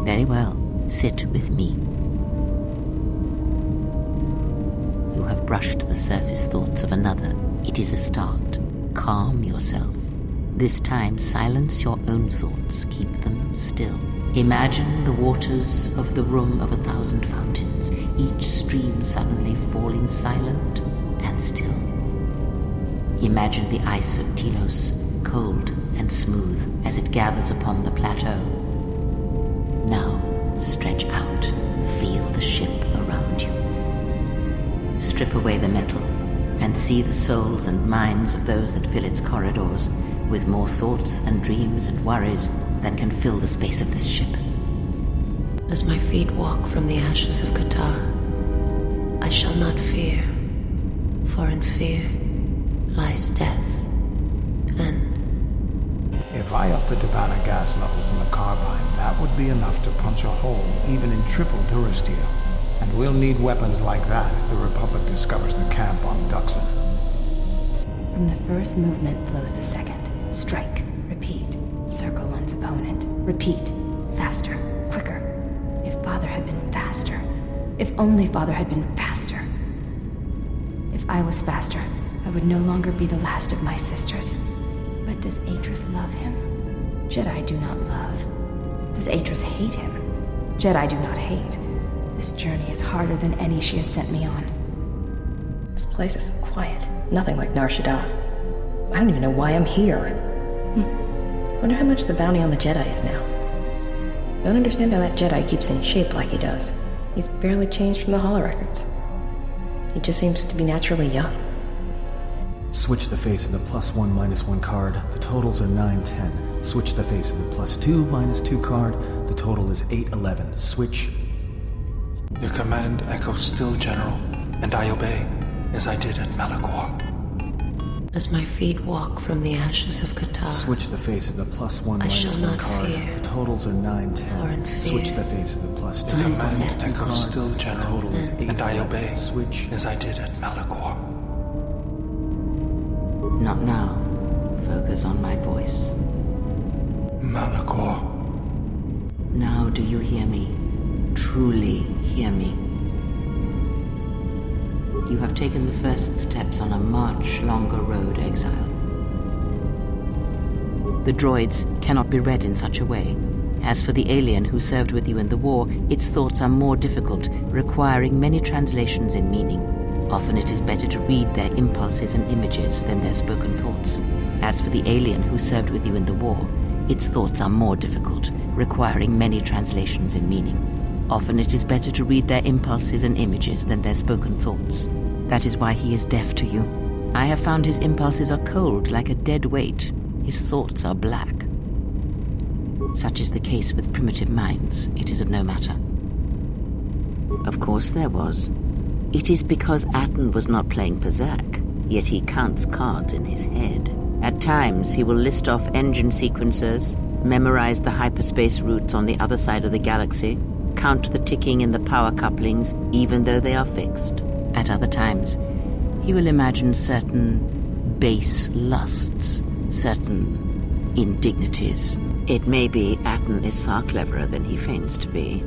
Very well. Sit with me. You have brushed the surface thoughts of another. It is a start. Calm yourself. This time, silence your own thoughts. Keep them still. Imagine the waters of the room of 1,000 fountains, each stream suddenly falling silent and still. Imagine the ice of Telos, cold and smooth as it gathers upon the plateau. Now, stretch out. Feel the ship around you. Strip away the metal and see the souls and minds of those that fill its corridors with more thoughts and dreams and worries than can fill the space of this ship. As my feet walk from the ashes of Qatar, I shall not fear, for in fear lies death, and... If I up the Dubana gas levels in the carbine, that would be enough to punch a hole even in triple durasteel. And we'll need weapons like that if the Republic discovers the camp on Duxon. From the first movement flows the second. Strike, repeat, circle one's opponent. Repeat, faster, quicker. If Father had been faster. If only Father had been faster. If I was faster, I would no longer be the last of my sisters. But does Atris love him? Jedi do not love. Does Atris hate him? Jedi do not hate. This journey is harder than any she has sent me on. This place is so quiet. Nothing like Nar Shaddaa. I don't even know why I'm here. Wonder how much the bounty on the Jedi is now. Don't understand how that Jedi keeps in shape like he does. He's barely changed from the holorecords. He just seems to be naturally young. Switch the face of the +1 -1 card. The totals are 9-10. Switch the face of the +2 -2 card. The total is 8-11. Switch. Your command echoes still, General, and I obey, as I did at Malachor. As my feet walk from the ashes of Qatar, Switch the face of the +1 I shall -1 not card. fear, The totals are for in 9-10. fear Switch the face of the +2 Your lies command death. echoes card. still, The General, total is 8. and I obey, Switch. as I did at Malachor. Not now. Focus on my voice. Malachor. Now do you hear me? Truly hear me. You have taken the first steps on a much longer road, Exile. The droids cannot be read in such a way. As for the alien who served with you in the war, its thoughts are more difficult, requiring many translations in meaning. Often it is better to read their impulses and images than their spoken thoughts. As for the alien who served with you in the war, its thoughts are more difficult, requiring many translations in meaning. Often it is better to read their impulses and images than their spoken thoughts. That is why he is deaf to you. I have found his impulses are cold like a dead weight. His thoughts are black. Such is the case with primitive minds. It is of no matter. Of course there was. It is because Atten was not playing Pazak, yet he counts cards in his head. At times, he will list off engine sequencers, memorize the hyperspace routes on the other side of the galaxy, count the ticking in the power couplings, even though they are fixed. At other times, he will imagine certain base lusts, certain indignities. It may be Atten is far cleverer than he feigns to be,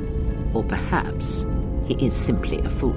or perhaps he is simply a fool.